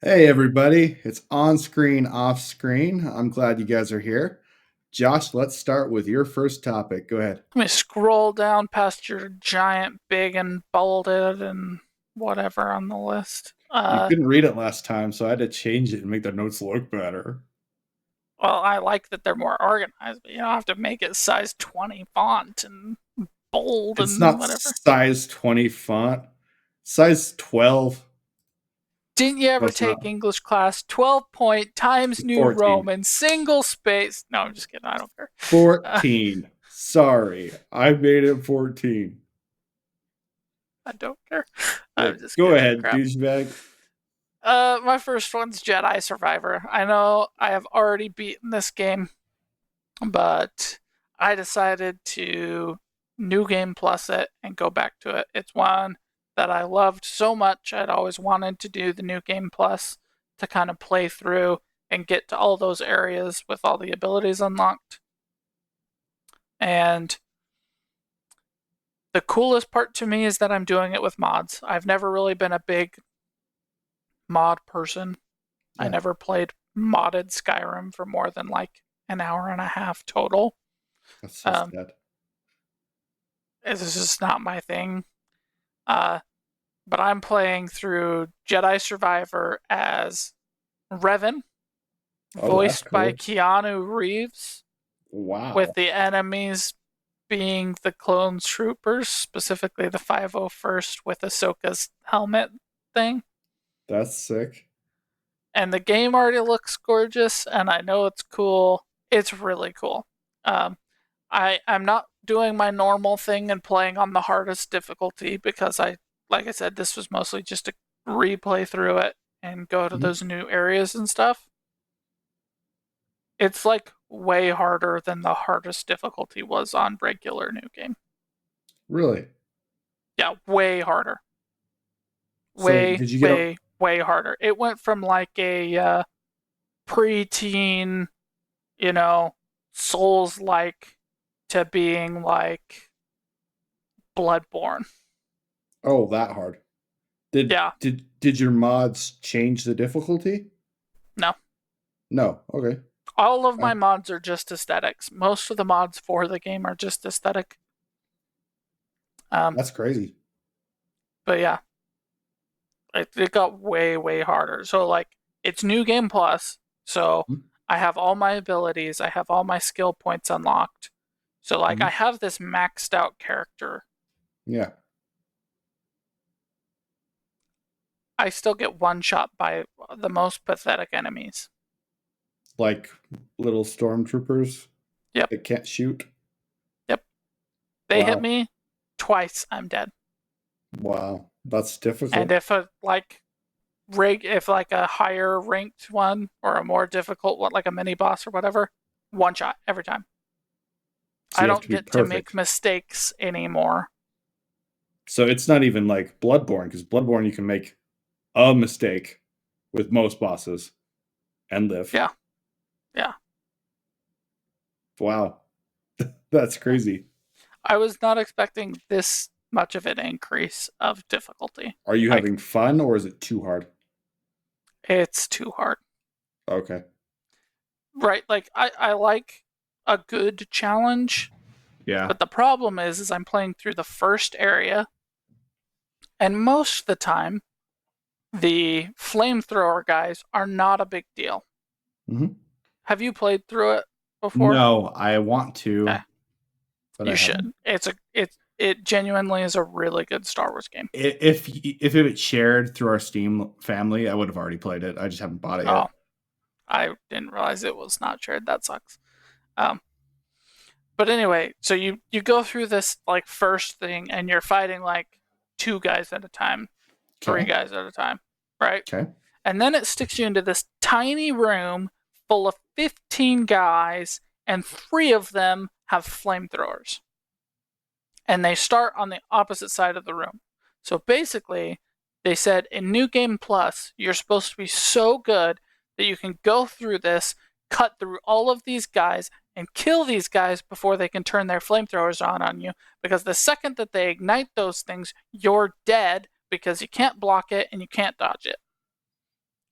Hey everybody, it's on screen, off screen. I'm glad you guys are here. Josh, let's start with your first topic. Go ahead. Let me scroll down past your giant, big, and bolded and whatever on the list. You couldn't read it last time, so I had to change it and make the notes look better. Well, I like that they're more organized, but you don't have to make it size 20 font and bold It's and not whatever. size 20 font, size 12. Didn't you No, ever it's not. take English class? 12 point Times New 14. Roman, single space. No, I'm just kidding. I don't care. Uh, 14. Sorry, I made it 14. I don't care. Yeah, I'm just go giving you ahead, crap. douchebag. My first one's Jedi Survivor. I know I have already beaten this game, but I decided to new game plus it and go back to it. It's one that I loved so much. I'd always wanted to do the new game plus to kind of play through and get to all those areas with all the abilities unlocked. And the coolest part to me is that I'm doing it with mods. I've never really been a big mod person. I Yeah, never played modded Skyrim for more than like an hour and a half total. that's so Um, sad. it's just not my thing. Uh, but I'm playing through Jedi Survivor as Revan, Oh, that's voiced by cool. Keanu Reeves, with Wow, the enemies being the clone troopers, specifically the 501st with Ahsoka's helmet thing. that's sick. And the game already looks gorgeous, and I know it's cool. It's really cool. Um, I'm not doing my normal thing and playing on the hardest difficulty because like I said, this was mostly just to replay through it and go to Mhm. those new areas and stuff. It's like way harder than the hardest difficulty was on regular new game. Really? Yeah, way harder. So, Way, did you get a way, way harder. It went from like a preteen, you know, Souls like to being like Bloodborne. Oh, that hard. Did Yeah, did did your mods change the difficulty? no. No. Okay. All of my Wow. mods are just aesthetics. Most of the mods for the game are just aesthetic. Um, That's crazy. but yeah, it got way, way harder. So like, it's new game plus. So I have all my abilities. I have all my skill points unlocked. So like, Mm-hmm. I have this maxed out character. Yeah. I still get one shot by the most pathetic enemies. Like little stormtroopers Yep, that can't shoot. yep. They hit Wow. me twice, I'm dead. Wow. That's And difficult. if like a higher ranked one or a more difficult one, like a mini boss or whatever, one shot every time. So I you have to don't be get to make perfect. mistakes anymore. So it's not even like Bloodborne, because Bloodborne you can make a mistake with most bosses and live. Yeah, yeah, Wow. That's yeah. crazy. I was not expecting this much of an increase of difficulty. Are you Like, having fun or is it too hard? it's too hard. Okay. Right? Like, I like a good challenge, Yeah. but the problem is I'm playing through the first area, and most of the time, the flamethrower guys are not a big deal. Hmm. Have you played through it before? No, I want Okay, to, but I you haven't. should. It genuinely is a really good Star Wars game. If it shared through our Steam family, I would have already played it. I just haven't bought it Oh, yet. I didn't realize it was not shared. That sucks. Um, but anyway, so you go through this like first thing, and you're fighting like two guys at a time, three Okay. guys at a time, right? Okay. And then it sticks you into this tiny room full of 15 guys, and three of them have flamethrowers. And they start on the opposite side of the room. So basically, they said in New Game Plus, you're supposed to be so good that you can go through this, cut through all of these guys, and kill these guys before they can turn their flamethrowers on you. Because the second that they ignite those things, you're dead because you can't block it and you can't dodge it.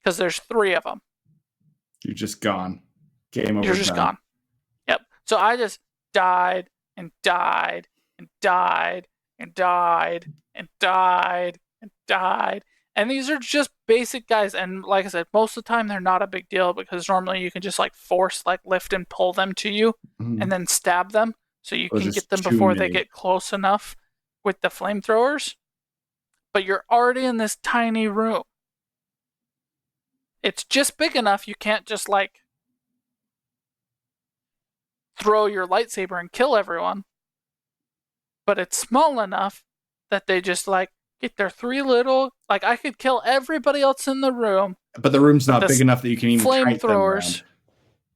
because there's 3 of them. You're just gone. Game over. You're just Done. gone. Yep. So I just died and died and died and died and died and died. And these are just basic guys. And like I said, most of the time they're not a big deal because normally you can just like force, like lift and pull them to you and then stab them. So you can get them before they get close enough with the flamethrowers. But you're already in this tiny room. It's just big enough you can't just like throw your lightsaber and kill everyone. But it's small enough that they just like get their 3 little, like I could kill everybody else in the room. But the room's not big enough that you can even kite them around.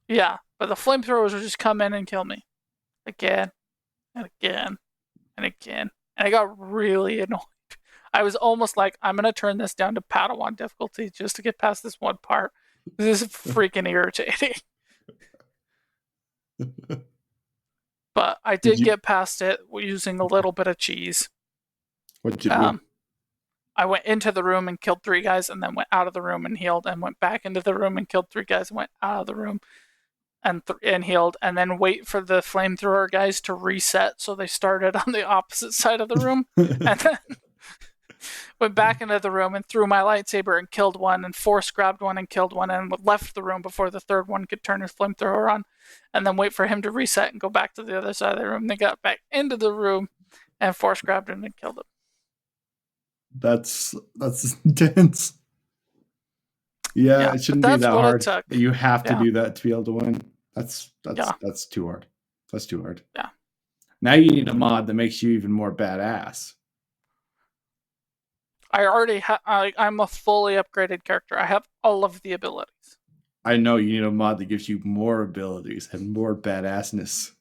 Yeah, but the flamethrowers will just come in and kill me again and again and again. And I got really annoyed. I was almost like, I'm going to turn this down to Padawan difficulty just to get past this one part. This is freaking irritating. But I did get past it using a little bit of cheese. What did you do? I went into the room and killed 3 guys and then went out of the room and healed and went back into the room and killed 3 guys and went out of the room and healed and then wait for the flamethrower guys to reset so they started on the opposite side of the room and then went back into the room and threw my lightsaber and killed one and force grabbed one and killed one and left the room before the 3rd one could turn his flamethrower on and then wait for him to reset and go back to the other side of the room. They got back into the room and force grabbed him and killed him. That's intense. Yeah, it shouldn't be that hard. You have to do that to be able to win. That's too hard. That's too hard. Yeah. Now you need a mod that makes you even more badass. I already have. I'm a fully upgraded character. I have all of the abilities. I know you need a mod that gives you more abilities and more badassness.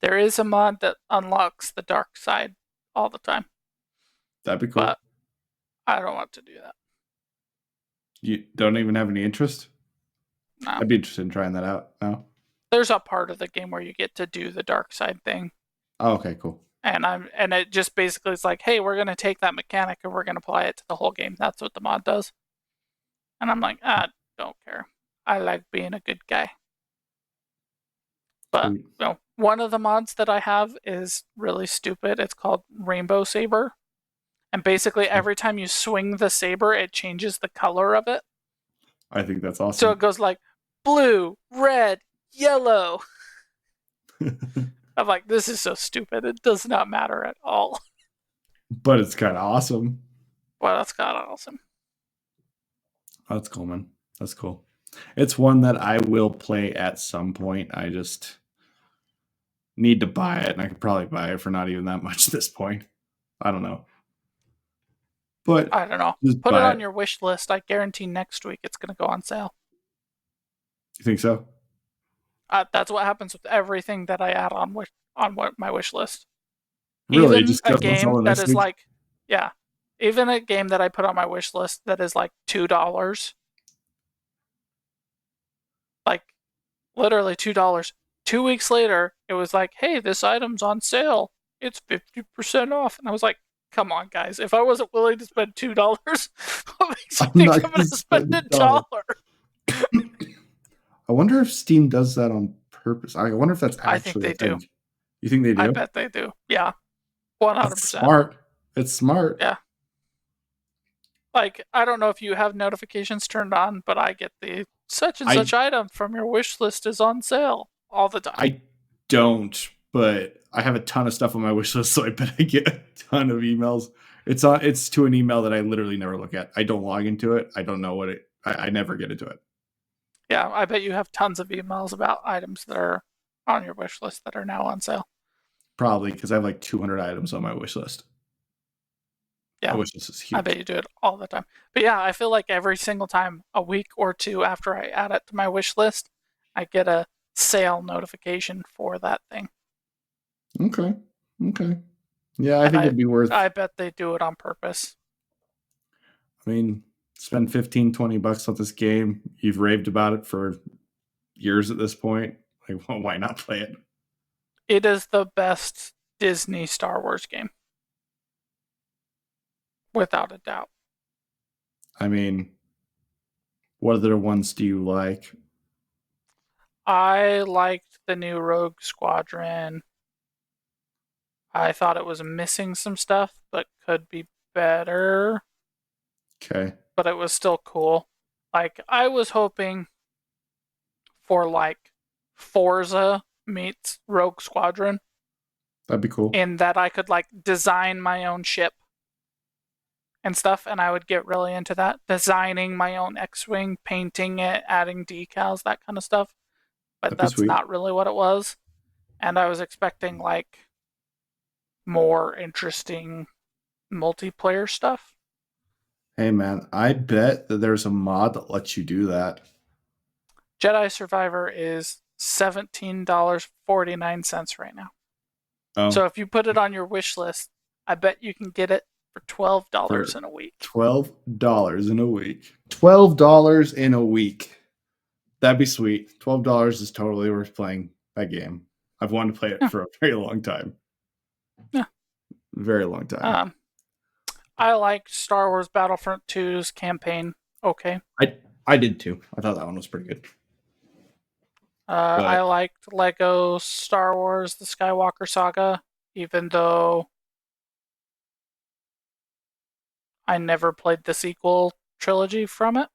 There is a mod that unlocks the dark side all the time. That'd be cool. But I don't want to do that. You don't even have any interest? No. I'd be interested in trying that out. No? There's a part of the game where you get to do the dark side thing. Oh, okay, cool. And it just basically is like, hey, we're going to take that mechanic and we're going to apply it to the whole game. That's what the mod does. And I'm like, don't care. I like being a good guy. But one of the mods that I have is really stupid. It's called Rainbow Saber. And basically every time you swing the saber, it changes the color of it. I think that's awesome. So it goes like blue, red, yellow. I'm like, this is so stupid. It does not matter at all. But it's kind of awesome. Well, that's kind of awesome. That's cool, man. That's cool. It's one that I will play at some point. I just need to buy it, and I could probably buy it for not even that much at this point. I don't know. But I don't know. Put it on your wish list. I guarantee next week it's going to go on sale. You think so? That's what happens with everything that I add on my wish list. Really? Even a game that is like, yeah, even a game that I put on my wish list that is like $2, like literally $2. 2 weeks later, it was like, hey, this item's on sale. It's 50% off, and I was like, come on, guys. If I wasn't willing to spend $2, what makes you think I'm going to spend $1? I wonder if Steam does that on purpose. I wonder if that's actually I think they do. You think they do? I bet they do. Yeah. 100%. That's smart. It's smart. Yeah. Like, I don't know if you have notifications turned on, but I get the such and such item from your wish list is on sale all the time. I don't, but I have a ton of stuff on my wish list, so I bet I get a ton of emails. It's to an email that I literally never look at. I don't log into it. I don't know what I never get into it. Yeah, I bet you have tons of emails about items that are on your wish list that are now on sale. Probably, because I have like 200 items on my wish list. Yeah, my wish list is huge. I bet you do it all the time. But yeah, I feel like every single time, a week or two after I add it to my wish list, I get a sale notification for that thing. Okay. Yeah, I think it'd be worth. I bet they do it on purpose. I mean, spend $15-$20 on this game. You've raved about it for years at this point. Like, well, why not play it? It is the best Disney Star Wars game. Without a doubt. I mean, What other ones do you like? I liked the new Rogue Squadron. I thought it was missing some stuff, but could be better. Okay, But it was still cool. Like, I was hoping for like Forza meets Rogue Squadron, that'd be cool. in that I could like design my own ship and stuff, and I would get really into that. Designing my own X-Wing, painting it, adding decals, that kind of stuff. But That'd be that's sweet. not really what it was. And I was expecting like more interesting multiplayer stuff. Hey man, I bet that there's a mod that lets you do that. Jedi Survivor is $17.49 right now. So Oh, if you put it on your wish list, I bet you can get it for $12 for in a week. $12 in a week. $12 in a week. That'd be sweet. $12 is totally worth playing that game. I've wanted to play it Yeah. for a very long time. Yeah. Very long time. I liked Star Wars Battlefront 2's campaign. Okay. I did too. I thought that one was pretty good. I But liked Lego Star Wars The Skywalker Saga, even though I never played the sequel trilogy from it.